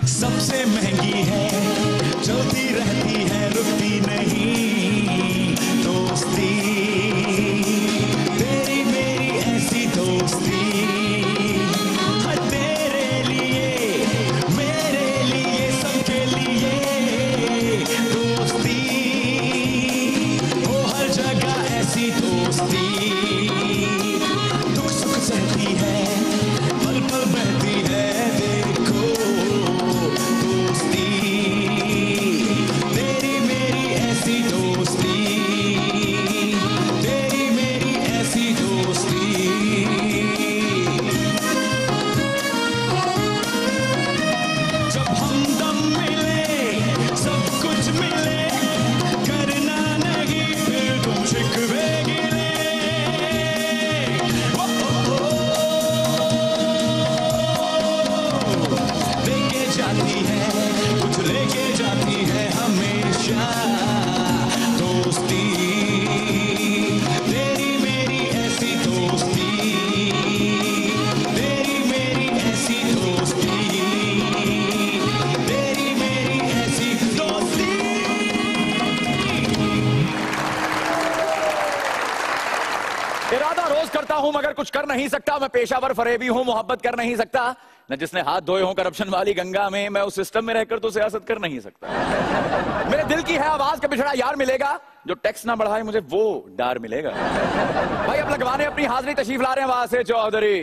सबसे महंगी है, चलती रहती है, रुकती नहीं दोस्ती, तेरी मेरी ऐसी दोस्ती, हर तेरे लिए मेरे लिए सबके लिए दोस्ती, हो हर जगह ऐसी दोस्ती, दुख सुख सहती है, पल पल बहती है, देखो दोस्ती, तेरी मेरी ऐसी दोस्ती, तेरी मेरी ऐसी दोस्ती। जब हमदम मिले सब कुछ मिले, करना नहीं फिर तुम शिकवे गिले, लेके जाती है कुछ लेके जाती है हमेशा दोस्ती, तेरी मेरी ऐसी दोस्ती, तेरी मेरी ऐसी दोस्ती, तेरी मेरी ऐसी दोस्ती। इरादा रोज करता हूं मगर कुछ कर नहीं सकता, मैं पेशावर फरेबी हूं, मोहब्बत कर नहीं सकता, न जिसने हाथ धोए हों करप्शन वाली गंगा में, मैं उस सिस्टम में रहकर तो सियासत कर नहीं सकता। मेरे दिल की है आवाज के बिछड़ा यार मिलेगा, जो टैक्स ना बढ़ाए मुझे वो डार मिलेगा। भाई अब लगवाने अपनी हाजिरी तशरीफ ला रहे हैं वहां से चौधरी।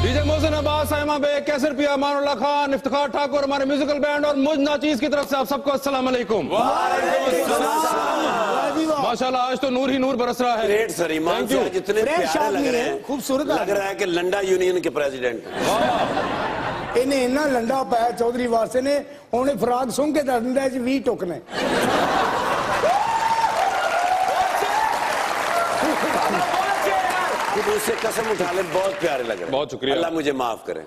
डीजे मोहसिन अब्बास, साइमा बेग, कैसर पिया, मानुल्लाह खान, इफ्तिखार ठाकुर, हमारे म्यूजिकल बैंड और मुझ नाचीज की तरफ से आप सबको अस्सलाम वालेकुम। माशाल्लाह आज तो नूर ही नूर बरस रहा है। ग्रेट सर, ईमान से आज इतने प्यारे लग रहे हैं, खूबसूरत लग रहा है कि लंडा यूनियन के प्रेसिडेंट इन्हें इन्ना लंडा पाया चौधरी वास्ते ने, उन्हें फराक सुन के दस दिंदा 20 टुकने। उससे कसम उठा ले, बहुत प्यारे लग रहे हैं। बहुत शुक्रिया, अल्लाह मुझे माफ करे।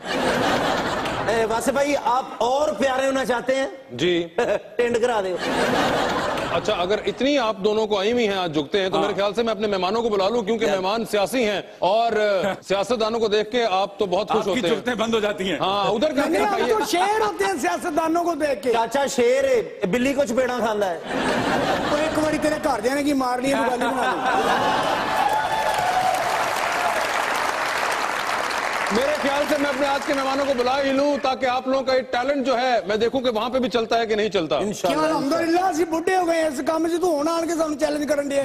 वासे भाई आप और प्यारे होना चाहते हैं जी टेंड करा दे। अच्छा, अगर इतनी आप दोनों को आई हुई हैं, आज झुकते हैं, तो मेरे ख्याल से मैं अपने मेहमानों को बुला लूं, क्योंकि मेहमान सियासी हैं और सियासतदानों को देख के आप तो बहुत खुश होते हैं। बंद हो जाती हैं। हाँ, उधर करके दिखाइए। तो शेर होते हैं सियासतदानों को देख के। चाचा शेर है, बिल्ली को चपेड़ा खांदा है। तो एक बारी तेरे घर जाने की मारनी है, तो गाली बना ली। मेरे ख्याल से मैं अपने आज के मेहमानों को बुला ही लूं, ताकि आप लोगों का ये टैलेंट जो है मैं देखूं कि वहां पे भी चलता है कि नहीं चलता। क्या अल्हम्दुलिल्लाह ਅਸੀਂ बुढ़े हो गए इस काम से, तू होना आन के सामने चैलेंज करन दिया।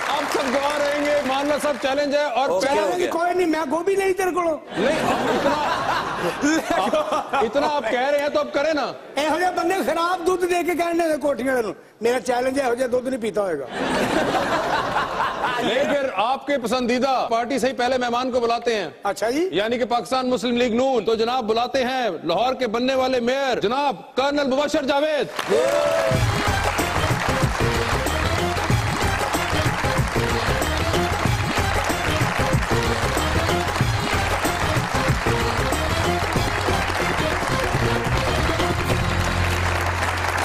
अब सब गवाह रहेंगे, मानना सब चैलेंज है। और चैलेंज कोई नहीं, मैं गोभी नहीं तेरे को इतना आप कह रहे हैं तो अब करें ना। ਇਹੋ ਜਿਹੇ ਬੰਦੇ ਖਰਾਬ ਦੁੱਧ ਦੇ ਕੇ ਕਹਿੰਦੇ ਨੇ ਕੋਠੀਆਂ ਨੂੰ, ਮੇਰਾ ਚੈलेंज ਹੈ ਇਹੋ ਜਿਹਾ ਦੁੱਧ ਨਹੀਂ ਪੀਤਾ ਹੋਏਗਾ। लेकिन फिर आपके पसंदीदा पार्टी से ही पहले मेहमान को बुलाते हैं। अच्छा जी, यानी कि पाकिस्तान मुस्लिम लीग नून, तो जनाब बुलाते हैं लाहौर के बनने वाले मेयर जनाब colonel Mubashar Javed.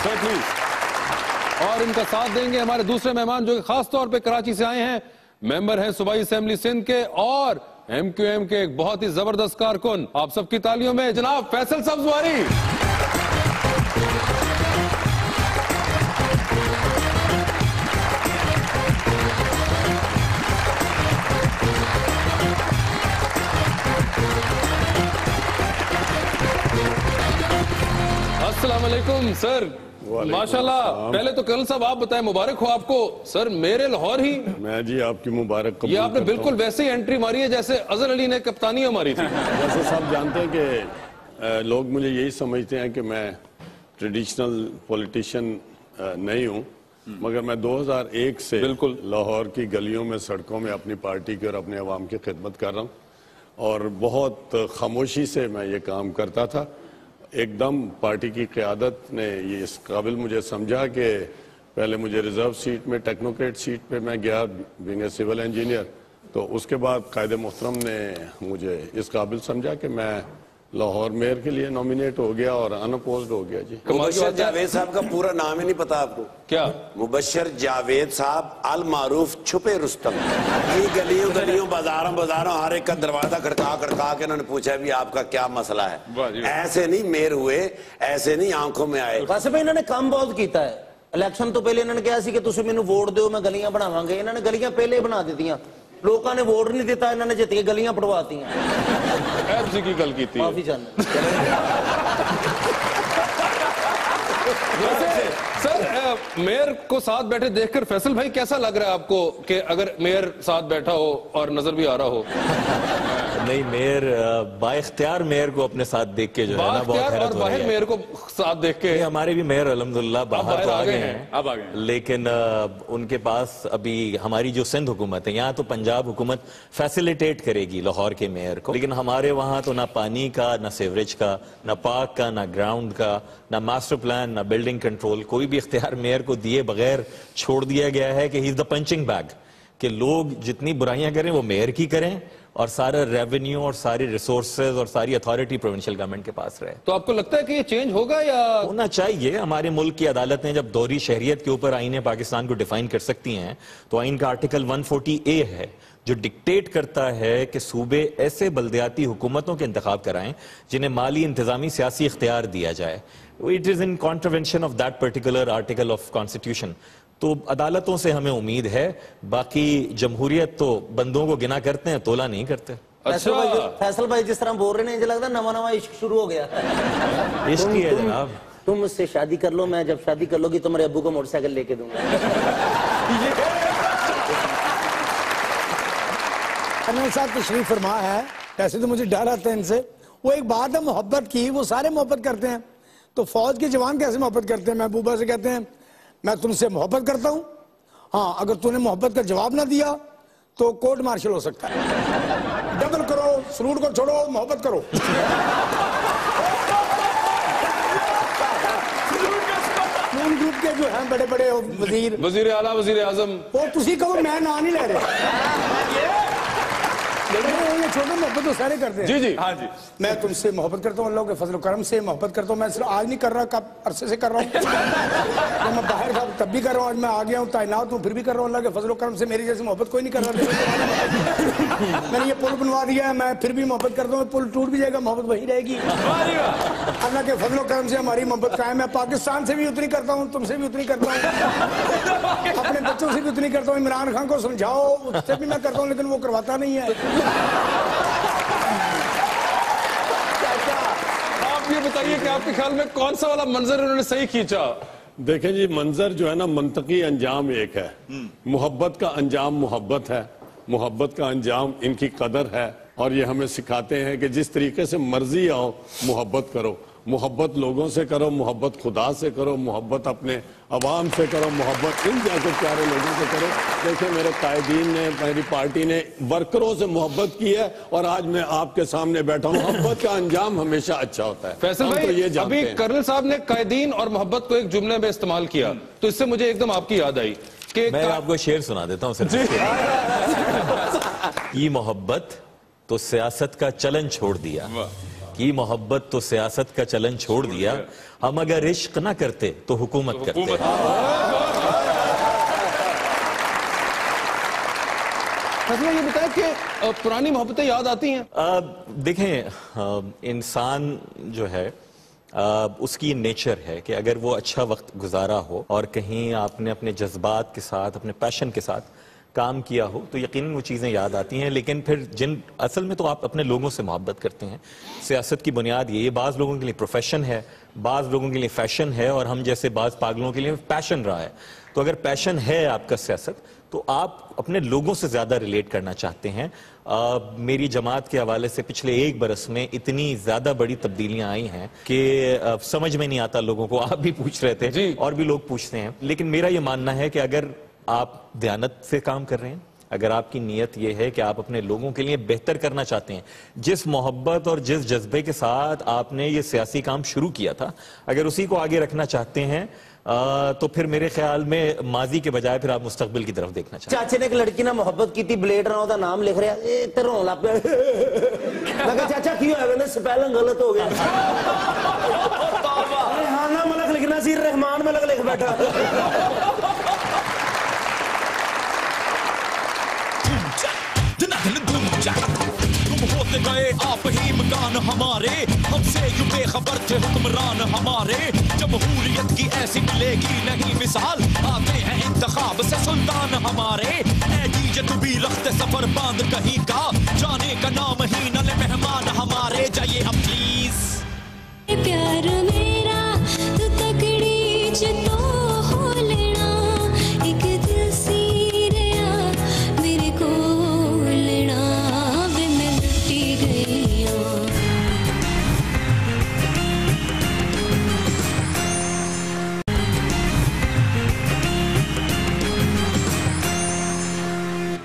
Sir please. और इनका साथ देंगे हमारे दूसरे मेहमान जो कि खास तौर पे कराची से आए हैं, मेंबर हैं सूबाई असेंबली सिंध के और MQM के एक बहुत ही जबरदस्त कारकुन। आप सबकी तालियों में जनाब फैसल सब्जवारी। अस्सलाम वालेकुम सर। माशाल्लाह, पहले तो कर्नल साहब आप बताएं, मुबारक हो आपको सर। मेरे लाहौर ही मैं जी आपकी मुबारक कबूल ये आपने बिल्कुल वैसे ही एंट्री मारी है जैसे अजहर अली ने कप्तानियां मारी थी। जैसे सब जानते हैं कि लोग मुझे यही समझते हैं कि मैं ट्रेडिशनल पॉलिटिशियन नहीं हूं, मगर मैं 2001 से बिल्कुल लाहौर की गलियों में, सड़कों में अपनी पार्टी की और अपने अवाम की खिदमत कर रहा हूं और बहुत खामोशी से मैं ये काम करता था। एकदम पार्टी की क़यादत ने ये इस काबिल मुझे समझा कि पहले मुझे रिजर्व सीट में, टेक्नोक्रेट सीट पे मैं गया बीइंग ए सिविल इंजीनियर, तो उसके बाद कायदे मोहतरम ने मुझे इस काबिल समझा कि मैं लाहौर मेयर के लिए नॉमिनेट हो गया और अनअपोज्ड हो गया जी। मुबश्शिर जावेद साहब का पूरा नाम ही नहीं पता आपको? क्या? मुबश्शिर जावेद साहब अल मारूफ छुपे रुस्तम। ये गलियों गलियों बाजारों बाजारों हर एक का दरवाजा खड़का खड़का के उन्होंने पूछा भी आपका क्या मसला है। ऐसे नहीं मेयर हुए, ऐसे नहीं आंखों में आए। वैसे भाई इन्होंने काम बहुत किया है। इलेक्शन तो पहले इन्होंने कहा कि तुम मैनू वोट दो मैं गलियां बनावांगे। इन्होंने गलियां पहले ही बना दी, लोगों ने वोट नहीं दिता, इन्होंने जित के गलियां पड़वाती। ऐसी की गल की थी। माफी सर, मेयर को साथ बैठे देखकर फैसल भाई कैसा लग रहा है आपको कि अगर मेयर साथ बैठा हो और नजर भी आ रहा हो? नहीं, मेयर बाइख्तियार मेयर को अपने साथ देख के जो है ना बहुत हैरत हो रही है। मेयर को साथ देख के हमारे भी मेयर अल्हम्दुलिल्लाह बाहर तो आ गए हैं, अब आ गए, लेकिन उनके पास अभी हमारी जो सिंध हुकूमत है, यहाँ तो पंजाब हुकूमत फैसिलिटेट करेगी लाहौर के मेयर को, लेकिन हमारे वहाँ तो ना पानी का, ना सीवरेज का, ना पार्क का, ना ग्राउंड का, ना मास्टर प्लान, ना बिल्डिंग कंट्रोल, कोई भी इख्तियार मेयर को दिए बगैर छोड़ दिया गया है कि he is the punching bag, कि लोग जितनी बुराइयां करें वो मेयर की करें और सारा रेवेन्यू और सारी रिसोर्सेज और सारी अथॉरिटी प्रोविंशियल गवर्नमेंट के पास रहे। तो आपको लगता है कि ये चेंज होगा या होना चाहिए? हमारे मुल्क की अदालतें जब दोहरी शहरियत के ऊपर आईन पाकिस्तान को डिफाइन कर सकती हैं, तो आइन का आर्टिकल 140A है जो डिक्टेट करता है कि सूबे ऐसे बल्दियाती हुकूमतों के इंतखाब कराएं जिन्हें माली, इंतजामी, सियासी इख्तियार दिया जाए। It is in contravention of that particular article of constitution. तो अदालतों से हमें उम्मीद है, बाकी जमहूरियत तो बंदों को गिना करते हैं, तोला नहीं करते। फैसल भाई जिस तरह बोल रहे हैं, मुझे लगता है नवा नवा इश्क शुरू हो गया। इश्क ही है जनाब। तुम मुझसे शादी कर लो, मैं जब शादी कर लोगी तुम्हारे अब्बू को मोटरसाइकिल लेके दूंगा। कर्नल साहब तशरीफ फरमा है, ऐसे तो मुझे डर आता है इनसे। वो एक बात है मोहब्बत की, वो सारे मोहब्बत करते हैं, तो फौज के जवान कैसे मोहब्बत करते हैं? महबूबा से कहते हैं मैं तुमसे मोहब्बत करता हूं, हाँ अगर तूने मोहब्बत का जवाब ना दिया तो कोर्ट मार्शल हो सकता है। डबल करो, सलूट को छोड़ो, मोहब्बत करो। ग्रुप के जो हैं बड़े बड़े वजीर आला, वजीर आजम, वो तुसी कहो, मैं ना नहीं ले रहे। छोटे मोहब्बत तो सारे करते हैं। जी जी, हाँ जी। मैं तुमसे मोहब्बत करता हूँ, अल्लाह के फजल करम से मोहब्बत करता हूँ। मैं सिर्फ आज नहीं कर रहा, कब अरसे से कर रहा हूँ। तो मैं बाहर था तब भी कर रहा हूँ, आज मैं आ गया हूँ तैनात हूँ फिर भी कर रहा हूँ। अल्लाह के फजल करम से मेरी जैसी मोहब्बत कोई नहीं कर रहा। मैंने ये पुल बनवा दिया है, मैं फिर भी मोहब्बत करता हूँ। पुल टूट भी जाएगा, मोहब्बत वही रहेगी। अल्लाह के फजल करम से हमारी मोहब्बत कायम है। पाकिस्तान से भी उतनी करता हूँ, तुमसे भी उतनी करता हूँ, अपने बच्चों से भी उतनी करता हूँ। इमरान खान को समझाओ, उससे भी मैं करता हूँ, लेकिन वो करवाता नहीं है। आप ये बताइए कि आपके ख्याल में कौन सा वाला मंजर उन्होंने सही खींचा? देखें जी, मंजर जो है ना, मंतकी अंजाम एक है। मोहब्बत का अंजाम मोहब्बत है, मोहब्बत का अंजाम इनकी कदर है, और ये हमें सिखाते हैं कि जिस तरीके से मर्जी आओ मोहब्बत करो। मोहब्बत लोगों से करो, मोहब्बत खुदा से करो, मोहब्बत अपने अवाम से करो, मोहब्बत इन जैसे प्यारे लोगों से करो। देखिए मेरे कायदीन ने, मेरी पार्टी ने वर्करों से मोहब्बत की है, और आज मैं आपके सामने बैठा हूँ। मोहब्बत का अंजाम हमेशा अच्छा होता है। फैसल भाई, तो ये अभी कर्नल साहब ने कायदीन और मोहब्बत को एक जुमले में इस्तेमाल किया, तो इससे मुझे एकदम आपकी याद आई कि मैं आपको शेर सुना देता हूँ सिर्फ। ये मोहब्बत तो सियासत का चलन छोड़ दिया, की मोहब्बत तो सियासत का चलन छोड़ दिया, हम अगर इश्क ना करते तो हुकूमत करते। ये बताया कि पुरानी मोहब्बतें याद आती हैं। देखें, इंसान जो है उसकी नेचर है कि अगर वो अच्छा वक्त गुजारा हो और कहीं आपने अपने जज्बात के साथ, अपने पैशन के साथ काम किया हो, तो यकीनन वो चीज़ें याद आती हैं। लेकिन फिर असल में तो आप अपने लोगों से मोहब्बत करते हैं। सियासत की बुनियाद ये बाज़ लोगों के लिए प्रोफेशन है, बाज़ लोगों के लिए फैशन है, और हम जैसे बाज़ पागलों के लिए पैशन रहा है। तो अगर पैशन है आपका सियासत, तो आप अपने लोगों से ज़्यादा रिलेट करना चाहते हैं। मेरी जमात के हवाले से पिछले 1 बरस में इतनी ज़्यादा बड़ी तब्दीलियां आई हैं कि समझ में नहीं आता लोगों को। आप भी पूछ रहे थे और भी लोग पूछते हैं, लेकिन मेरा ये मानना है कि अगर आप दयानत से काम कर रहे हैं, अगर आपकी नीयत यह है कि आप अपने लोगों के लिए बेहतर करना चाहते हैं, जिस मोहब्बत और जिस जज्बे के साथ आपने ये सियासी काम शुरू किया था, अगर उसी को आगे रखना चाहते हैं तो फिर मेरे ख्याल में माजी के बजाय फिर आप मुस्तकबिल की तरफ देखना चाहिए। चाचे ने एक लड़की ना मोहब्बत की थी, ब्लेड राव का नाम लिख रहा है, ते रोन लग पिया। मैं कहा चाचा की होया? कहंदे स्पेलिंग गलत हो गया। रेहाना मलक लिखना सी, रहमान मलक लिख बैठा। तुम होते गए आप ही मकान हमारे, हमसे यूं बेखबर थे हुक्मरान हमारे। जमहूरियत की ऐसी मिलेगी नहीं मिसाल, आते हैं इंतखाब से सुल्तान हमारे। तू भी रखते सफर बांध कहीं का, जाने का नाम ही न ले मेहमान हमारे। जाइए अब प्लीज। प्यार मेरा तू तकड़ी च तो हो लेना, एक दिल सी रहा मेरे को लेना, वे मैं लुटी गई हूँ।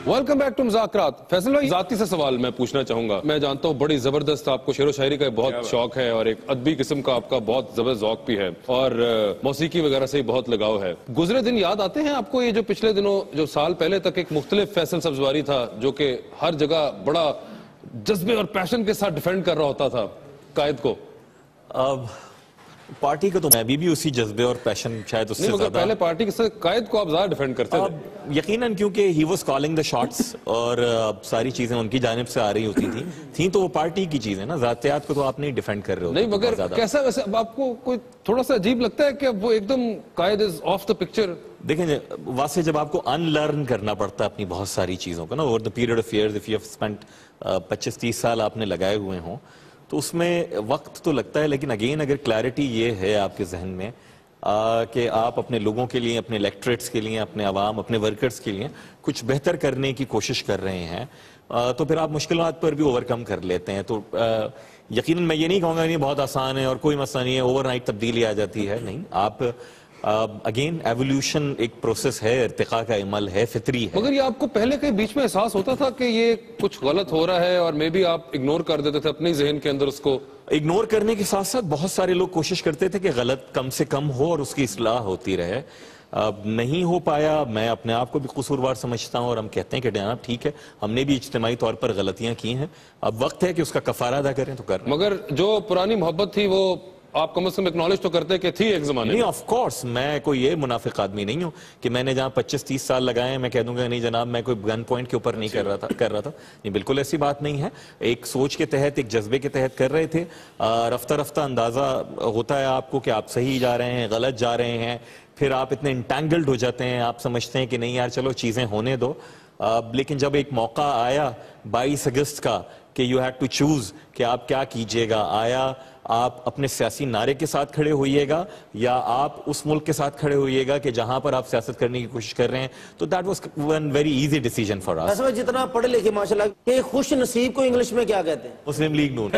Welcome back to Muzakarat. Faisal भाई, जाती से सवाल मैं पूछना चाहूंगा। मैं जानता हूँ बड़ी जबरदस्त आपको शेरो शायरी का बहुत शौक है और एक अदबी किस्म का आपका बहुत जबरदस्त ज़ौक भी है और मौसीकी वगैरह से बहुत लगाव है। गुजरे दिन याद आते हैं आपको, ये जो पिछले दिनों जो साल पहले तक एक मुख्तलिफ फैसल सब्जवारी था जो कि हर जगह बड़ा जज्बे और पैशन के साथ डिफेंड कर रहा होता था कायद को? अब पार्टी को तो मैं भी उसी जज्बे और पैशन शायद उससे ज्यादा, पहले पार्टी के कायद को आप ज्यादा डिफेंड करते थे यकीनन, क्योंकि he was calling the shots और सारी चीजें उनकी जानिब से आ रही होती थी तो वो पार्टी की चीजें ना, जातियात को तो आप नहीं डिफेंड कर रहे हो। नहीं, मगर कैसा वैसे अब आपको कोई थोड़ा सा अजीब लगता है कि वो एकदम कायद इज ऑफ द पिक्चर? देखें, वासे जब आपको अनलर्न करना पड़ता है अपनी बहुत सारी चीजों को ना, over the period of years, if you have spent 25-30 साल आपने लगाए हुए हों तो उसमें वक्त तो लगता है, लेकिन अगेन अगर क्लैरिटी ये है आपके जहन में कि आप अपने लोगों के लिए, अपने इलेक्टरेट्स के लिए, अपने अवाम, अपने वर्कर्स के लिए कुछ बेहतर करने की कोशिश कर रहे हैं, तो फिर आप मुश्किलात पर भी ओवरकम कर लेते हैं। तो यकीनन मैं ये नहीं कहूँगा ये बहुत आसान है और कोई मसला नहीं है, ओवरनाइट तब्दीली आ जाती है, नहीं। आप अगेन एवोल्यूशन एक प्रोसेस है, इर्तिका का अमल है, फितरी है। मगर ये आपको पहले के बीच में एहसास होता था कि ये कुछ गलत हो रहा है और मे बी आप इग्नोर कर देते थे अपने जहन के अंदर उसको? इग्नोर करने के साथ साथ बहुत सारे लोग कोशिश करते थे कि गलत कम से कम हो और उसकी इस्लाह होती रहे। अब नहीं हो पाया, मैं अपने आप को भी कसूरवार समझता हूं और हम कहते हैं कि जनाब ठीक है, हमने भी इज्तिमाई तौर पर गलतियां की हैं, अब वक्त है कि उसका कफारा अदा करें तो करें। मगर जो पुरानी मोहब्बत थी वो आप कम से कम एक्नॉलेज तो करते कि थी एक जमाने? नहीं, ऑफ कोर्स, मैं कोई ये मुनाफिक आदमी नहीं हूं कि मैंने जहां 25-30 साल लगाए मैं कह दूंगा नहीं जनाब मैं कोई गन पॉइंट के ऊपर नहीं कर रहा था। नहीं, बिल्कुल ऐसी बात नहीं है। एक सोच के तहत, एक जज्बे के तहत कर रहे थे। रफ्ता रफ्ता अंदाजा होता है आपको कि आप सही जा रहे हैं, गलत जा रहे हैं, फिर आप इतने इंटैंगल्ड हो जाते हैं, आप समझते हैं कि नहीं यार चलो चीजें होने दो। लेकिन जब एक मौका आया 22 अगस्त का कि यू हैड टू चूज कि आप क्या कीजिएगा, आया आप अपने सियासी नारे के साथ खड़े होइएगा या आप उस मुल्क के साथ खड़े होइएगा कि जहां पर आप सियासत करने की कोशिश कर रहे हैं, तो that was one very easy decision for us. वैसे जितना पढ़े लिखे माशाल्लाह, कि खुश नसीब को इंग्लिश में क्या कहते हैं? मुस्लिम लीग नून।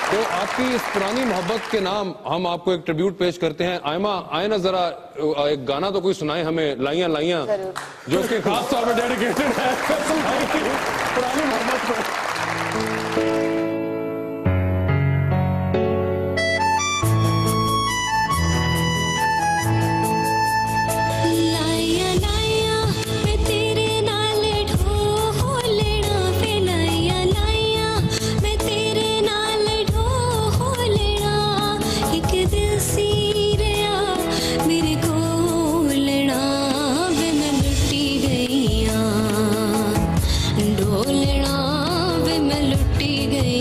तो आपकी इस पुरानी मोहब्बत के नाम हम आपको एक ट्रिब्यूट पेश करते हैं। आयमा, आए ना जरा एक गाना तो कोई सुनाए हमें, लाइयां लाइयां, जो उसके खास तौर पर डेडिकेटेड है पुरानी मोहब्बत पर। ढोलना वे मैं लुटी गई।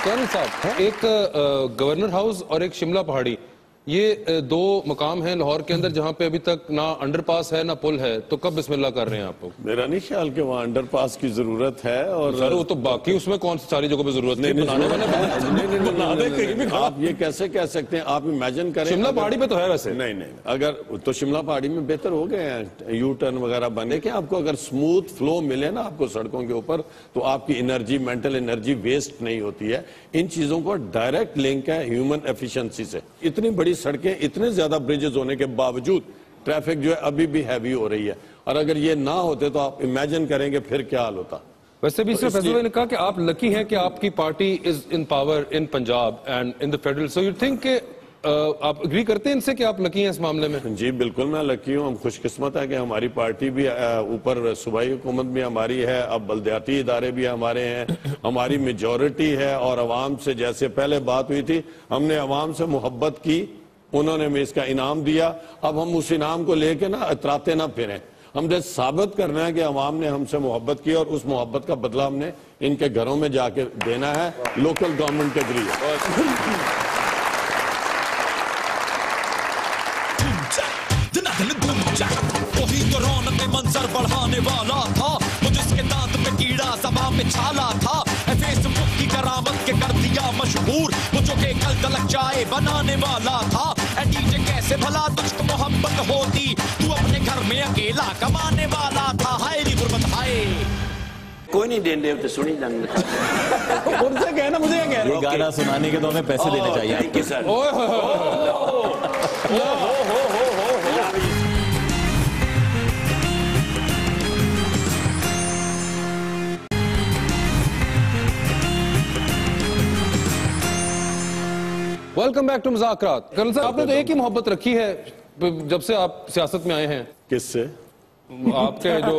कर्नल साहब, एक गवर्नर हाउस और एक शिमला पहाड़ी, ये दो मकाम हैं लाहौर के अंदर जहां पे अभी तक ना अंडरपास है ना पुल है, तो कब बिस्मिल्लाह कर रहे हैं आप लोग? मेरा नहीं ख्याल कि वहाँ अंडरपास की जरूरत है। और सर वो तो बाकी उसमें कौन सी सारी जगह पे जरूरत नहीं, नहीं, आप ये कैसे कह सकते हैं? आप इमेजिन करें शिमला पहाड़ी पे तो है वैसे। नहीं, अगर तो शिमला पहाड़ी में बेहतर हो गए हैं, यू टर्न वगैरह बने के आपको अगर स्मूथ फ्लो मिले ना आपको सड़कों के ऊपर, तो आपकी एनर्जी, मेंटल एनर्जी वेस्ट नहीं होती है। इन चीजों को डायरेक्ट लिंक है ह्यूमन एफिशिएंसी से। इतनी बड़ी सड़कें, इतने ज्यादा ब्रिजेस होने के बावजूद ट्रैफिक जो है अभी भी हैवी हो रही है, और अगर ये ना होते तो आप इमेजिन करेंगे फिर क्या हाल होता। वैसे भी इसमें फैसला ने कहा कि आप लकी हैं कि आपकी party is in power in Punjab and in the federal, so you think कि आप एग्री करते हैं इनसे कि आप लकी हैं इस मामले में? जी बिल्कुल, मैं लकी हूँ। हम खुशकिस्मत है कि हमारी पार्टी भी ऊपर सूबाई हुकूमत भी हमारी है, अब बल्दियाती इदारे भी हमारे हैं, हमारी मेजॉरिटी है, और अवाम से जैसे पहले बात हुई थी, हमने अवाम से मोहब्बत की, उन्होंने हमें इसका इनाम दिया। अब हम उस इनाम को लेके ना अतराते ना फिरें, हमने साबित करना है कि अवाम ने हमसे मोहब्बत की, और उस मोहब्बत का बदला हमने इनके घरों में जाके देना है लोकल गवर्नमेंट के जरिए। वही तो रौनक मंजर बढ़ाने वाला था, वो जिसके दांत पे कीड़ा ज़बान पे छाला था, फेसबुक की करामत के कर दिया मशहूर, वो जो के कल तलक चाय बनाने वाला था। डीजे कैसे भला तुझको मोहब्बत होती, तू अपने घर में अकेला कमाने वाला था। हाय री गुरबत हाय, कोई नहीं देंगे तो सुनी जाने उनसे कहना, मुझे क्या कह रहे ये गाना सुनाने के तो हमें पैसे देने चाहिए। Welcome back to Muzakarat. Colonel साहब, आपने तो एक ही मोहब्बत रखी है जब से आप सियासत में आए हैं। किससे? आपके जो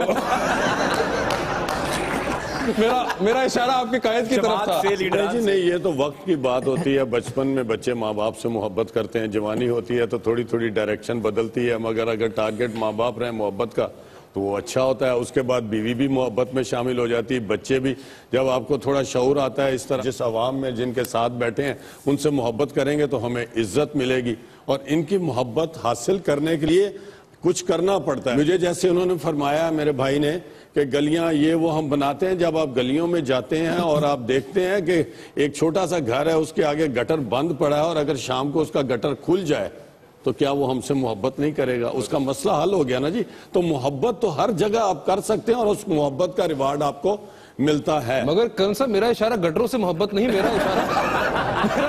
मेरा इशारा आपके कायद की तरफ था। जी नहीं, ये तो वक्त की बात होती है। बचपन में बच्चे माँ बाप से मोहब्बत करते हैं, जवानी होती है तो थोड़ी थोड़ी डायरेक्शन बदलती है, मगर अगर टारगेट माँ बाप रहे मोहब्बत का तो वो अच्छा होता है। उसके बाद बीवी भी मोहब्बत में शामिल हो जाती है, बच्चे भी। जब आपको थोड़ा शऊर आता है, इस तरह जिस आवाम में जिनके साथ बैठे हैं उनसे मोहब्बत करेंगे तो हमें इज्जत मिलेगी, और इनकी मोहब्बत हासिल करने के लिए कुछ करना पड़ता है। मुझे जैसे उन्होंने फरमाया मेरे भाई ने कि गलियां ये वो हम बनाते हैं, जब आप गलियों में जाते हैं और आप देखते हैं कि एक छोटा सा घर है, उसके आगे गटर बंद पड़ा है, और अगर शाम को उसका गटर खुल जाए तो क्या वो हमसे मोहब्बत नहीं करेगा? उसका मसला हल हो गया ना जी। तो मोहब्बत तो हर जगह आप कर सकते हैं, और उस मोहब्बत का रिवार्ड आपको मिलता है। मगर कर्नल साहब, मेरा इशारा गटरों से मोहब्बत नहीं, मेरा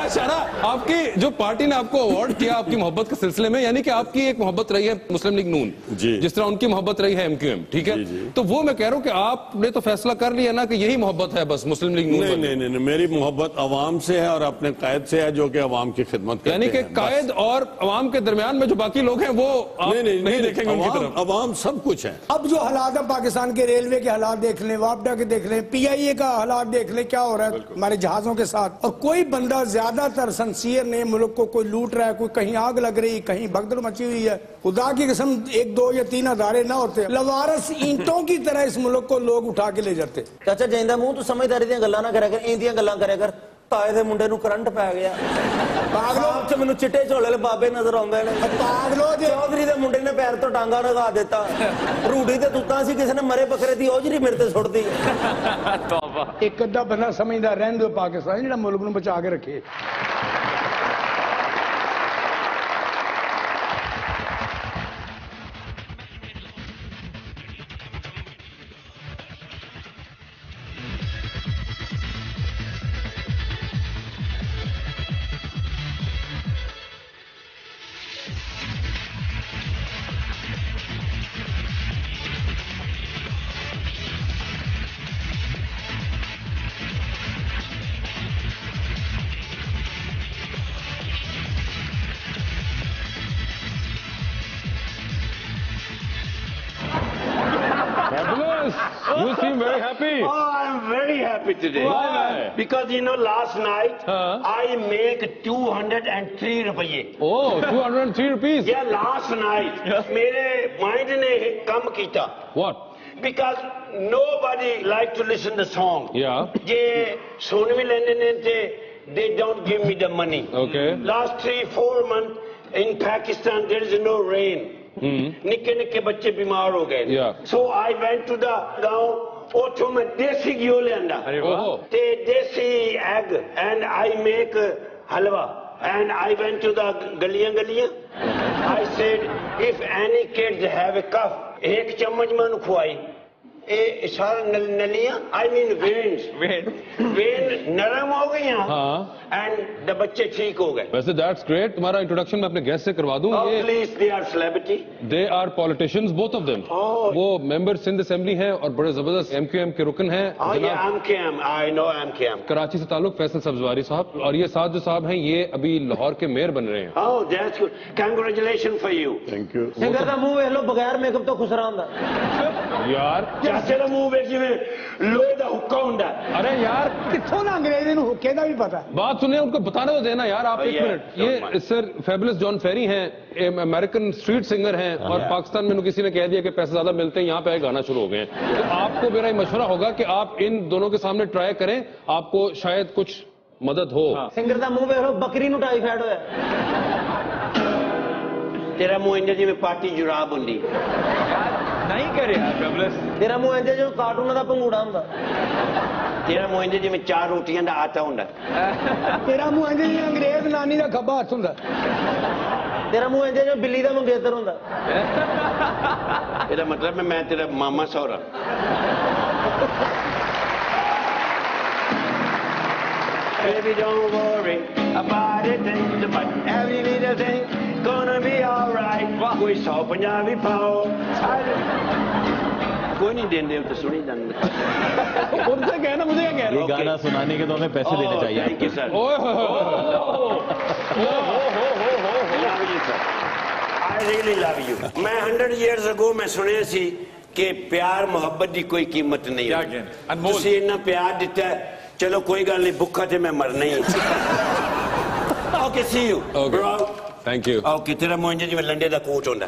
इशारा आपकी जो पार्टी ने आपको अवार्ड किया आपकी मोहब्बत के सिलसिले में, यानी कि आपकी एक मोहब्बत रही है मुस्लिम लीग नून जी, जिस तरह उनकी मोहब्बत रही है MQM, ठीक है? तो वो मैं कह रहा हूँ कि आपने तो फैसला कर लिया ना कि यही मोहब्बत है बस मुस्लिम लीग नून। नहीं, मेरी मोहब्बत अवाम से है और अपने कायद से है, जो कि अवाम की खिदमत करते हैं। यानी कि कायद और अवाम के दरमियान में जो बाकी लोग हैं वो नहीं देखेंगे उनकी तरफ। अवाम सब कुछ है। अब जो हालात है पाकिस्तान के, रेलवे के हालात देख लें, वापडा के देख लें, PIA का हालात देख लें, क्या हो रहा है हमारे जहाजों के साथ। और कोई बंदा ज्यादातर सिंसियर नहीं, मुल्क को कोई लूट रहा है, कोई कहीं आग लग रही, कहीं भगदड़ मची हुई है। खुदा की कसम 1, 2 या 3 अदारे ना होते, लवारस ईंटों की तरह इस मुल्क को लोग उठा के ले जाते। चाचा जाइंदा मूंह तू समझदारी ਦੀਆਂ ਗੱਲਾਂ ਨਾ ਕਰਿਆ ਕਰ, ਇੰਦੀਆਂ ਗੱਲਾਂ ਕਰਿਆ ਕਰ। ਤਾਏ ਦੇ ਮੁੰਡੇ ਨੂੰ ਕਰੰਟ ਪੈ ਗਿਆ, ਪਾਗਲੋ ਚ ਮੈਨੂੰ ਚਿੱਟੇ ਝੋਲੇ ਵਾਲੇ ਬਾਬੇ ਨਜ਼ਰ ਆਉਂਦੇ ਨੇ। ਪਾਗਲੋ ਚੌਧਰੀ ਦੇ ਮੁੰਡੇ ਨੇ ਪੈਰ ਤੋਂ ਟਾਂਗਾ ਲਗਾ ਦਿੱਤਾ, ਰੂੜੀ ਤੇ ਤੁੱਤਾਂ ਸੀ, ਕਿਸੇ ਨੇ ਮਰੇ ਬੱਕਰੇ ਦੀ ਔਜਰੀ ਮੇਰੇ ਤੇ ਸੁੱਟਦੀ। ਤੌਬਾ। ਇੱਕ ਅੱਧਾ ਬੰਦਾ ਸਮਝਦਾ ਰਹਿਣ ਦਿਓ ਪਾਕਿਸਤਾਨ ਜਿਹੜਾ ਮੁਲਕ ਨੂੰ ਬਚਾ ਕੇ ਰੱਖੇ। You seem very happy. Oh, I'm very happy today. Why? Because last night I make 203 rupees. Oh, 203 rupees. Yeah, last night. मेरे mind ने काम किया. What? Because nobody like to listen the song. Yeah. ये सुन भी लेने ने थे, they don't give me the money. Okay. Last 3-4 months in Pakistan there is no rain. निक्के निक्के बच्चे बीमार हो गए. Yeah. So I went to the गांव उठो मैं देसी घी लेंदा ते देसी egg and I make halwa and I went to the गलियां I said if any kids have a cough एक चम्मच मैं खुआई ए सारा नलियां I mean veins नरम हो गई and the बच्चे ठीक हो गए. वैसे that's great. तुम्हारा इंट्रोडक्शन मैं अपने गेस्ट से करवा दूं. Please, they are celebrity. They are politicians, both of them. वो मेंबर सिंध असेंबली हैं और बड़े जबरदस्त MQM के रुकन हैं. Yeah, MQM. I know MQM. Karachi से ताल्लुक फैसल सब्जवारी साहब और ये साथ जो साहब हैं ये अभी लाहौर के मेयर बन रहे हैं. Oh, that's good. Congratulations for you. Thank you. Singer दा मुंह वेख लो बगैर मेकअप तो खुसरा हुंदा. यार चाचे दा मुंह वेख जिवें लोहे दा हुक्का हुंदा. अरे यार कित्थों ना अंग्रेजी नूं हुक्के दा भी पता. बात सुनिए उनको बताने तो देना यार आप. एक मिनट. ये सर फेबुलस जॉन फेरी हैं, अमेरिकन स्ट्रीट सिंगर हैं और पाकिस्तान में किसी ने कह दिया कि पैसे ज्यादा मिलते हैं यहाँ पे गाना शुरू हो गए हैं. तो आपको मेरा ये मशवरा होगा कि आप इन दोनों के सामने ट्राई करें, आपको शायद कुछ मदद हो. सिंगर दा मुंह वेख लो बकरी नूं टाइफाइड होया. तेरा मुंह इंज जिवें पार्टी जुराब हुंदी. नहीं करे यार फेबुलस. तेरा मुंह इंज जो कार्टून दा पंगूड़ा हुंदा. तेरा मुंह इंज जिवें 4 रोटियां दा आटा हुंदा. तेरा मुंह इंज जिवें अंग्रेज नानी दा खब्बा हत्थ हुंदा. तेरा मुंह इंज जो बिल्ली दा मंगेतर हुंदा. ਇਹਦਾ मतलब है मैं तेरा मामा सौरा. Baby, don't worry about it, but every little thing gonna be alright. कोई 100 पंजाबी पाओ. कोई नहीं देंदे तो सुनी जाने. उनसे कहना मुझे क्या कह रहा ये गाना सुनाने के तो हमें पैसे देने चाहिए. Thank you, sir. Love you, sir. I really love you. मैं 100 years ago मैं सुने सी कि प्यार मोहब्बत की कोई कीमत नहीं है. तुसी इतना प्यार दिता है. चलो कोई गल नहीं भुखा थे मैं मरना ही. Okay, see you, bro. Thank you. Okay, तेरा मुंह इंज जिवें लंडे दा कोट हुंदा.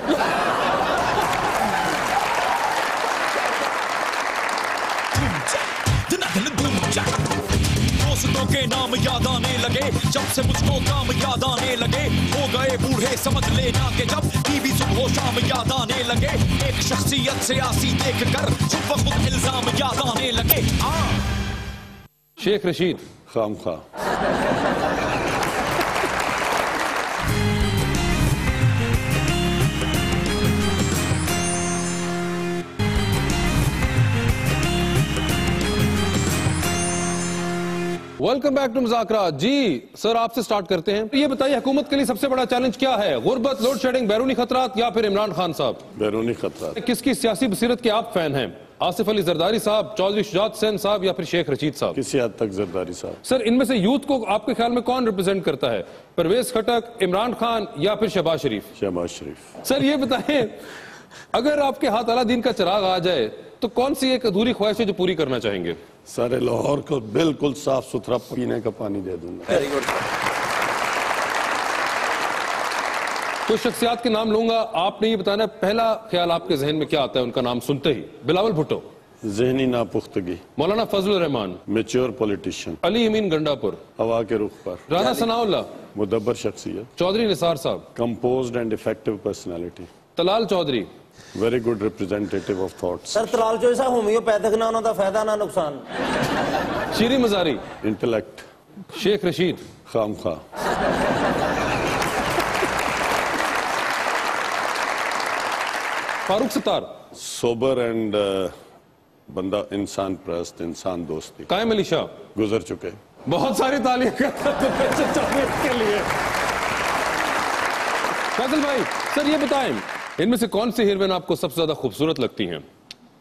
दोस्तों के नाम याद आने लगे जब से मुझको काम याद आने लगे. हो गए बूढ़े समझ लेना कि जब टीवी सुबह शाम याद आने लगे. एक शख्सियत सियासी देख कर सुबह खुद इल्जाम याद आने लगे. शेख रशीद. खामखा. Welcome back to Muzakara. जी सर आपसे स्टार्ट करते हैं. ये बताइए हुकूमत के लिए सबसे बड़ा चैलेंज क्या है? गुर्बत, लोड शेडिंग, बैरूनी खतरात या फिर इमरान खान साहब? बैरूनी खतरात. किसकी सियासी बसीरत के आप फैन हैं? आसिफ अली जरदारी साहब, चौधरी शुजात हुसैन साहब या फिर शेख रशीद साहब? किसी हद तक जरदारी साहब. सर इनमें से यूथ को आपके ख्याल में कौन रिप्रेजेंट करता है? परवेज खटक, इमरान खान या फिर शहबाज शरीफ? शहबाज शरीफ. सर ये बताएं अगर आपके हाथ अलादीन का चिराग आ जाए तो कौन सी एक अधूरी ख्वाहिश है जो पूरी करना चाहेंगे? सारे लाहौर को बिल्कुल साफ सुथरा पीने का पानी दे दूंगा. Very good. कुछ शख्सियात के नाम लूंगा, आपने ये बताना पहला ख्याल आपके जहन में क्या आता है उनका नाम सुनते ही? बिलावल भुट्टो. जहनी नापुख्तगी. मौलाना फजलुर रहमान. Mature politician. अली अमीन गंडापुर. हवा के रुख पर. राना सनाउल्लाह. मुदब्बर शख्सियत. चौधरी निसार साहब. Composed and effective personality. Talal Chaudhry. Very good representative of thoughts. Sir Talal Chaudhry साहब होम्योपैथिक ना उन्होंने फायदा ना नुकसान. शीरी मजारी. इंटेलेक्ट. शेख रशीद. खामखा. फारूक सत्तार. सोबर एंड बंदा इंसान प्रस्त, इंसान दोस्ती. कायम अली शाह. गुजर चुके. बहुत सारी तालियां के लिए. फैसल भाई सर ये बताएं इनमें से कौन सी हीरोइन आपको सबसे ज्यादा खूबसूरत लगती हैं?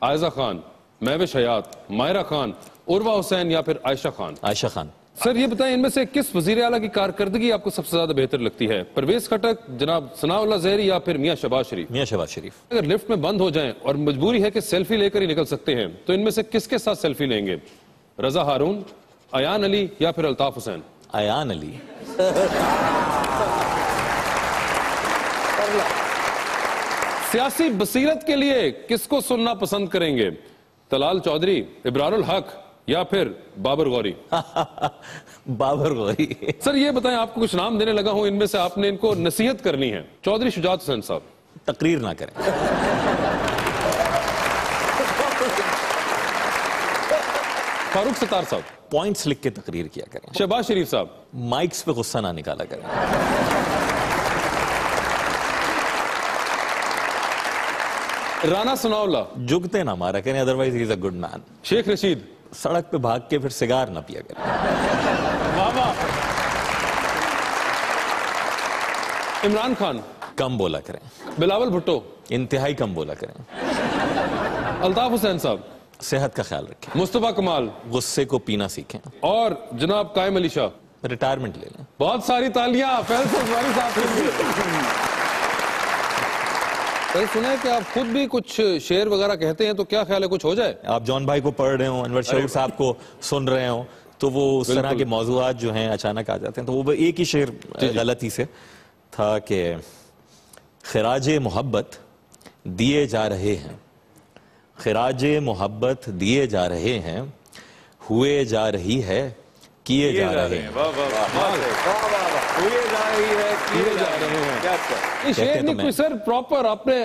आयजा खान, महविश हयात, मायरा खान, उर्वा हुसैन या फिर आयशा खान? आयशा खान. सर ये बताएं इनमें से किस वजीर आला की कारकर्दगी आपको सबसे ज्यादा बेहतर लगती है? परवेज खटक, जनाब सनाउल्लाह ज़हरी या फिर मियां शहबाज शरीफ? मियां शहबाज शरीफ. अगर लिफ्ट में बंद हो जाएं और मजबूरी है कि सेल्फी लेकर ही निकल सकते हैं तो इनमें से किसके साथ सेल्फी लेंगे? रजा हारून, अयान अली या फिर अल्ताफ हुसैन? अयान अली. सियासी बसीरत के लिए किसको सुनना पसंद करेंगे? तलाल चौधरी, इब्रारुल हक, या फिर बाबर गौरी? बाबर गौरी। सर ये बताएं, आपको कुछ नाम देने लगा हूं, इनमें से आपने इनको नसीहत करनी है। चौधरी शुजात हुसैन साहब। तकरीर ना करें। फारूक सत्तार साहब। पॉइंट्स लिख के तकरीर किया करें। शहबाज शरीफ साहब। माइक्स पे गुस्सा ना निकाला करें। राना सनाउल्लाह। जुगते ना मारा करें, otherwise he is a good man. Sheikh Rashid. सड़क पे भाग के फिर सिगार ना पिया करें। इमरान खान। कम बोला करें। बिलावल भुट्टो। इंतहाई कम बोला करें। अल्ताफ हुसैन साहब। सेहत का ख्याल रखें। मुस्तफा कमाल। गुस्से को पीना सीखें। और जनाब कायम अली शाह। रिटायरमेंट ले लें। बहुत सारी तालियां फैसल साहब के लिए। सुना है कि आप खुद भी कुछ शेर वगैरह कहते हैं, तो क्या ख्याल है कुछ हो जाए? आप जॉन भाई को पढ़ रहे हो, अनवर शऊर साहब को सुन रहे हो, तो वो उस तरह के मौजूआत जो हैं अचानक आ जाते हैं। तो वो एक ही शेर गलती से था कि खिराजे मोहब्बत दिए जा रहे हैं, खिराजे मोहब्बत दिए जा रहे हैं, हुए जा रही है, किए जा रहे हैं। हुए जा रही है, किए जा रहे हैं। ये शेर नहीं कोई सर प्रॉपर अपने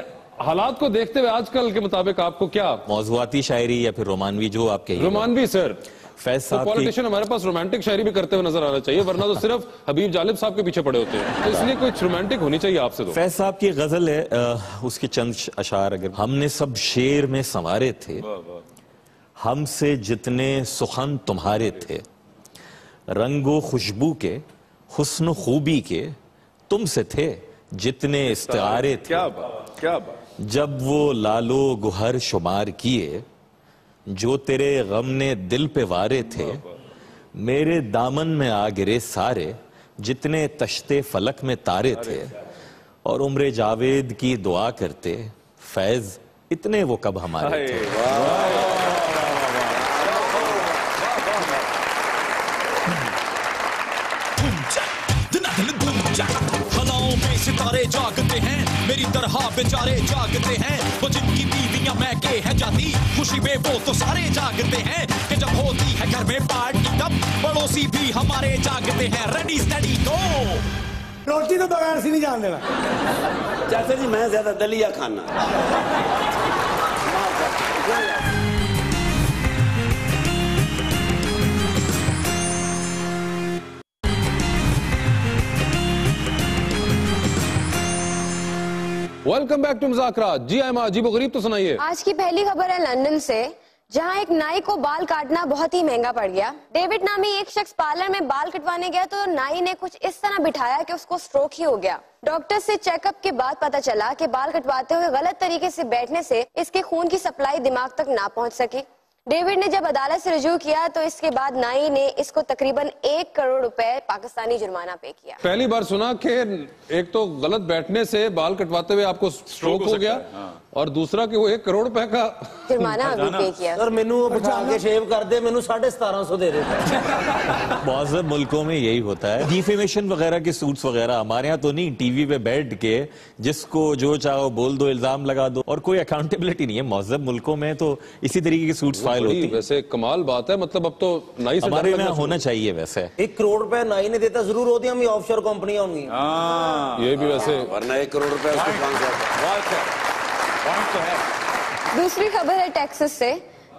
हालात को देखते हुए आजकल के मुताबिक आपको क्या मौजुआती शायरी या फिर रोमानवी जो आपके रोमानवी सर फैज साहब तो पॉलिटिशियन हमारे पास रोमांटिक शायरी भी करते हुए नजर आना चाहिए, वरना तो सिर्फ हबीब जालिब साहब के पीछे पड़े होते हैं। तो इसलिए कुछ रोमांटिक होनी चाहिए आपसे। तो फैज साहब की गजल है, उसके चंद अशार अगर हमने सब शेर में संवारे थे, हमसे जितने सुखन तुम्हारे थे, रंगो खुशबू के हुस्न खूबी के तुमसे थे जितने इस्तिआरे थे। क्या बात, क्या बात। जब वो लालो गुहर शुमार किए जो तेरे गम ने दिल पे वारे थे, मेरे दामन में आ गिरे सारे जितने तश्ते फलक में तारे थे, और उम्र जावेद की दुआ करते फैज इतने वो कब हमारे थे। हलाओं में सितारे जागते हैं, मेरी तरह बेचारे जागते हैं, वो जिनकी बीवियां मैके है जाती, खुशी में वो तो सारे जागते हैं, कि जब होती है घर में पार्टी तब पड़ोसी भी हमारे जागते हैं। रेडी स्टडी गो। रोटी तो बगैर से नहीं जान देना। चाचा जी मैं ज्यादा दलिया खाना। Welcome back to Muzakara. जी आयमा, अजीबो गरीब तो सुनाइए। आज की पहली खबर है लंदन से, जहां एक नाई को बाल काटना बहुत ही महंगा पड़ गया। डेविड नामी एक शख्स पार्लर में बाल कटवाने गया तो नाई ने कुछ इस तरह बिठाया कि उसको स्ट्रोक ही हो गया। डॉक्टर से चेकअप के बाद पता चला कि बाल कटवाते हुए गलत तरीके से बैठने से इसके खून की सप्लाई दिमाग तक ना पहुंच सकी। डेविड ने जब अदालत से रजू किया तो इसके बाद नाई ने इसको तकरीबन 1 करोड़ रुपए पाकिस्तानी जुर्माना पे किया। पहली बार सुना कि एक तो गलत बैठने से बाल कटवाते हुए आपको स्ट्रोक हो गया, और दूसरा कि वो 1 करोड़ रुपए का जुर्माना अभी पे किया। सर मैनू बिठा के शेव कर दे, मैनू 1750 दे दे। बहुत से मुल्कों में यही होता है, डिफेमेशन वगैरह के सूट्स वगैरह। हमारे यहाँ तो नहीं, टीवी पे बैठ के जिसको जो चाहो बोल दो, इल्जाम लगा दो, और कोई अकाउंटेबिलिटी नहीं है। मौजूद मुल्कों में तो इसी तरीके की सूट्स फाइल होती है। वैसे कमाल बात है, मतलब अब तो नाई से हमारे यहाँ होना चाहिए। वैसे 1 करोड़ रुपए नाई ने देता जरूर होती, हम ऑफशोर कंपनियां होंगी। ये भी वैसे वरना 1 करोड़ रुपए तो है। दूसरी खबर है टेक्सास से,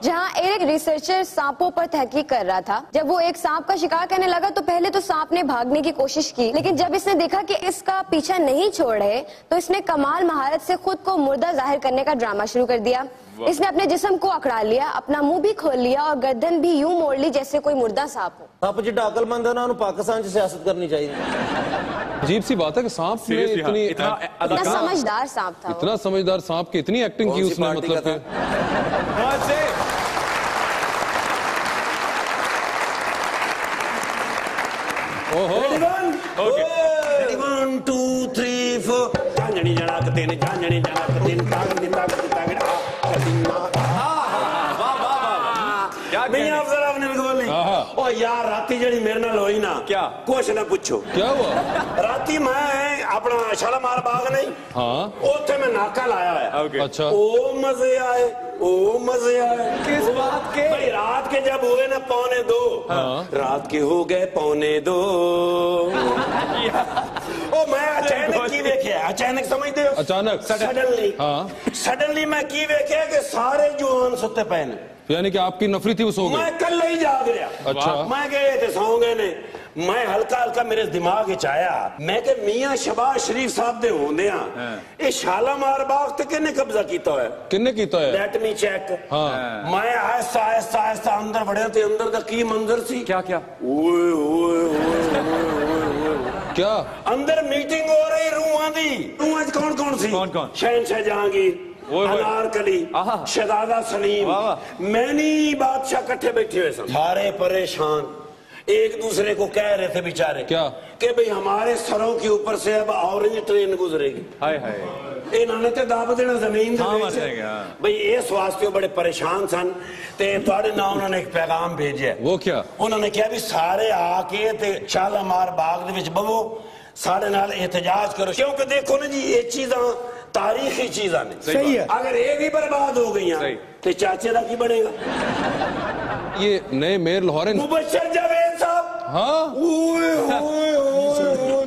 जहां एक रिसर्चर सांपों पर तहकीक कर रहा था। जब वो एक सांप का शिकार करने लगा तो पहले तो सांप ने भागने की कोशिश की, लेकिन जब इसने देखा कि इसका पीछा नहीं छोड़ रहे तो इसने कमाल महारत से खुद को मुर्दा जाहिर करने का ड्रामा शुरू कर दिया। इसने अपने जिस्म को अकड़ा लिया, अपना मुंह भी खोल लिया और गर्दन भी यूं मोड़ ली जैसे कोई मुर्दा सांप हो। सप जिड्डा अकलमंद है ना, उन्हें पाकिस्तान से सियासत करनी चाहिए। अजीब सी बात है कि सांप ने इतना समझदार सांप था, इतना समझदार सांप की इतनी एक्टिंग की उसने, मतलब कि ओहो। 1 2 3 4 झांझणी जनाक तीन झांझणी जनाक तीन ताक दी ताक दी ताक आ कदीना। नहीं आप जरा अपने को बोलें। ओ यार राती जड़ी मेरे नाल होई ना, क्या कुछ ना पूछो। क्या हुआ? राती मैं अपना शालामार बाग नहीं, हाँ उत्थे मैं नाका लाया है। अच्छा ओ मजे आए, ओ मजे आए। किस बात के? भाई रात के जब हुए ना 1:45, रात के हो गए 1:45। ओ मैं अचानक की वेख्या, अचानक समझते हो, अचानक सडनली, हाँ सडनली मैं की वेख्या कि सारे जवान सुते पे ने। यानी कि आपकी नफरी थी, वो सो गए? मैं कल ही जाग रहा। अच्छा। मैं गए थे, सौ गए ने। मैं हल्का हल्का मेरे दिमाग च आया, मैं के मियां शबाज शरीफ साहब दे होंदे ये शालामार बाग ते किन्ने कब्जा कीता है? किन्ने कीता है? Let me check. हाँ। मैं आहिस्ता आहिस्ता आहिस्ता अंदर बढ़िया ते अंदर दा की मंजर सी। क्या क्या? ओए ओए ओए क्या? अंदर मीटिंग हो रही रूहां दी। रूहां च कौन कौन सी? कौन कौन? शहनशाह जहांगीर, अनारकली, शहजादा सलीम, मैनी बादशाह इकट्ठे बैठे हुए सन, सारे परेशान, एक दूसरे को कह रहे थे बेचारे क्या कि भाई हमारे सरों के ऊपर से अब ऑरेंज ट्रेन गुजरेगी। हाय हाय, इन्होंने तो दाब देना जमीन भाई इस वास्ते बड़े परेशान सन। ते तुहाडे नाल उन्होंने एक पैगाम भेजा। वो क्या? उन्होंने कहा भी सारे आके ते शालामार बाग दे विच बवो, साढ़े नाल एहतजाज करो, क्योंकि देखो ना जी ये चीज़ां तारीखी चीज़ां ने। सही है। अगर ये भी बर्बाद हो गई तो चाचे का की बनेगा? ये नए मेयर लाहौर मुबशर जावेद साहब। हाँ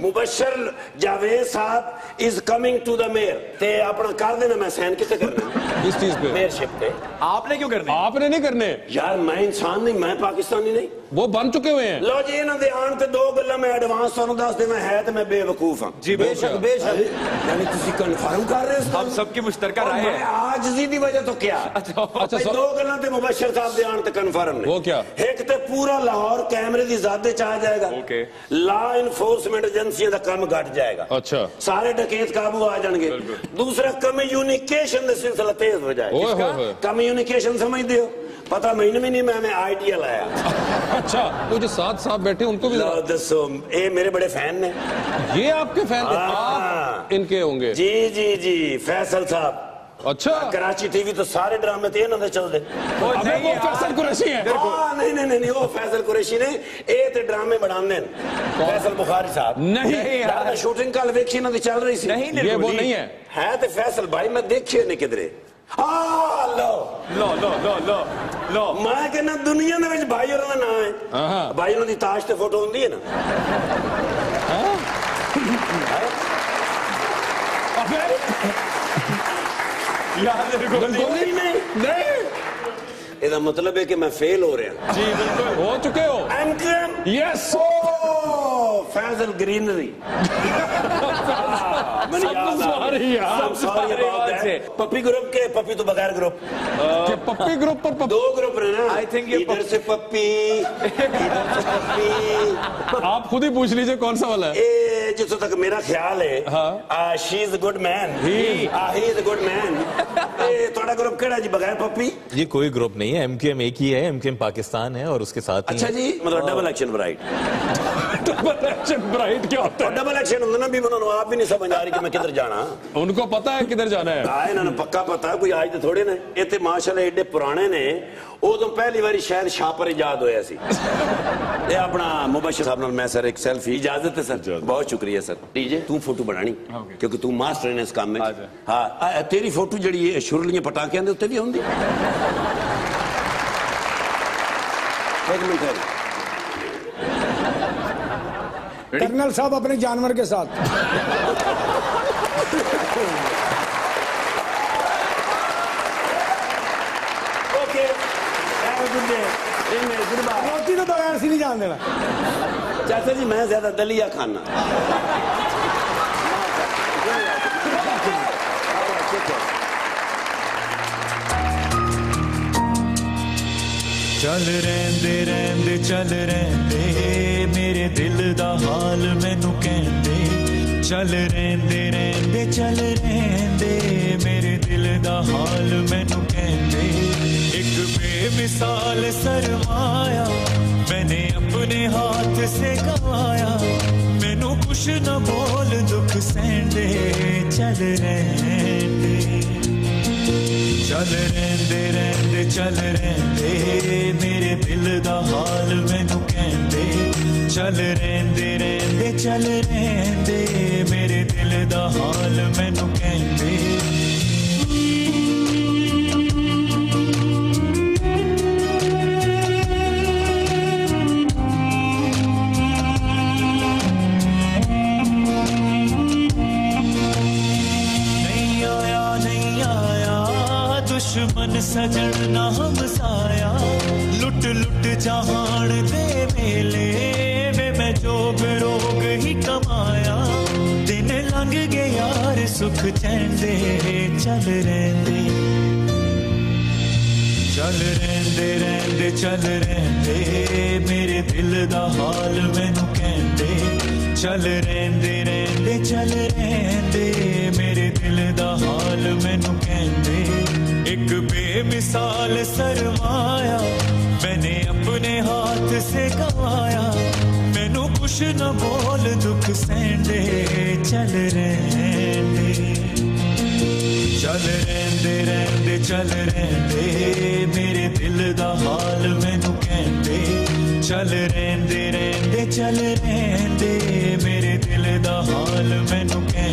Mubashar Javed sahab is coming to the mayor. ते अपना कर देना, मैं साइन कितने करना? इस चीज पे मेयरशिप पे। आपने क्यों करने? आपने नहीं करने यार, मैं इंसान नहीं, मैं पाकिस्तानी नहीं। वो बन चुके हुए हैं। लो जी, इन्होंने आन ते दो गल्ला मैं एडवांस तुहानू दस देना है तो मैं बेवकूफ हाँ जी। बेशक बेशक। यानी तुसी कन्फर्म कर रहे हो? हम सबकी मुश्तरका राय है। आज दी वजह तो क्या? अच्छा दो गल्ला ते मुबशर साहब दे आन ते कन्फर्म ने। वो क्या? एक ते पूरा लाहौर कैमरे दी ज़ादे च आ जाएगा। ओके। लॉ इन्फोर्समेंट एजेंसियां दा काम घट जाएगा। अच्छा। सारे डकैत काबू आ जाएंगे। दूसरा, कम्युनिकेशन दा सिलसिला तेज हो जाएगा। कम्युनिकेशन समझते हो? पता महीने में नहीं, मैं आइडिया लाया। अच्छा, वो जो साथ साथ बैठे उनको भी दसो, ये मेरे बड़े फैन ने। ये आपके फैन थे? आप इनके होंगे? जी जी जी, फैसल साहब। अच्छा। कराची टीवी तो सारे ड्रामे थे इन्होंने चलते। वो फैसल कुरैशी है? नहीं, वो फैसल कुरैशी ने ये ते ड्रामे बनाने। फैसल बुखारी साहब नहीं, शूटिंग कल वेखी इन्होंने चल रही सी। नहीं, ये वो नहीं है तो फैसल भाई, मैं देखिए नहीं किधरे। लो मैं कहना दुनिया दे विच भाई होरां दा नाम है। भाई होरां दी ताश ते फोटो हुंदी है ना। नहीं, ਇਹਦਾ मतलब है कि मैं फेल हो रहा। जी बिल्कुल, हो चुके हो। यस। फैजल ग्रीनरी। पप्पी ग्रुप के पप्पी तो बगैर ग्रुप के पप्पी ग्रुप पर दो ग्रुप है ना। आई थिंक ये इधर से पप्पी, इधर से पप्पी। आप खुद ही पूछ लीजिए कौन सा वाला है। जिसों तक मेरा ख्याल है, she is good man, he is good man. थोड़ा ग्रुप केड़ा जी बगैर पप्पी? ये कोई ग्रुप नहीं है, एमक्यूएम एक ही है, एमक्यूएम पाकिस्तान है और उसके साथ अच्छा जी, मतलब double action bright. Double action bright क्या होता है? डबल एक्शन होता ना भी, उन्होंने आप भी नहीं समझ आ रही कि मैं किधर जाना। उनको पता है किधर जाना है। इन्होंने पक्का पता है, कोई आज तो थोड़े ने। इतने माशाल्लाह एडे पुराने ने, उदों पहली बारी शायद शाह पर इजाद होया सी। ये अपना मुबशर साहब नाल मैं सर एक सेल्फी, इजाजत है सर? बहुत शुक्रिया सर। टीजे तू फोटो बनानी क्योंकि तू मास्टर है इस काम में। हाँ, तेरी फोटो जड़ी शुरलियां पटाखियां दे उत्ते भी होंदी। एक मिनट है। कर्नल साहब अपने जानवर के साथ। ओके, रोटी तो बगैर से नहीं जान देना। चाचा जी, मैं ज्यादा दलिया खाना। चल रहंदे रहंदे चल रहंदे, मेरे दिल दा हाल मैनू कहंदे। चल रहंदे रहंदे चल रहंदे, मेरे दिल दा हाल मैनू कहंदे। एक बेमिसाल सरमाया मैंने अपने हाथ से गवाया, मैनू कुछ न बोल दुख सहंदे। चल रहंदे चल रहंदे रहंदे चल रहंदे, मेरे दिल दा हाल मैनू कहंदे। चल रहंदे रहंदे चल रहंदे मेरे दिल दा हाल मैनू कहंदे दुश्मन सजन ना हमसाया लुट लुट जहान दे मेले वे मैं जोग रोग ही कमाया दिन लंघ गए यार सुख चैन दे चल रहंदे रहंदे चल रहंदे मेरे दिल दा हाल मैनू कहंदे चल रहंदे रहंदे चल रहंदे मेरे दिल दा हाल मैनू कहंदे एक बेमिसाल सरमाया मैंने अपने हाथ से गवाया मैनू कुछ न बोल दुख सहंदे चल रहंदे चल रहंदे मेरे दिल दा हाल मैनू कहंदे चल रहंदे चल रहंदे मेरे दिल दा हाल मैनू कहंदे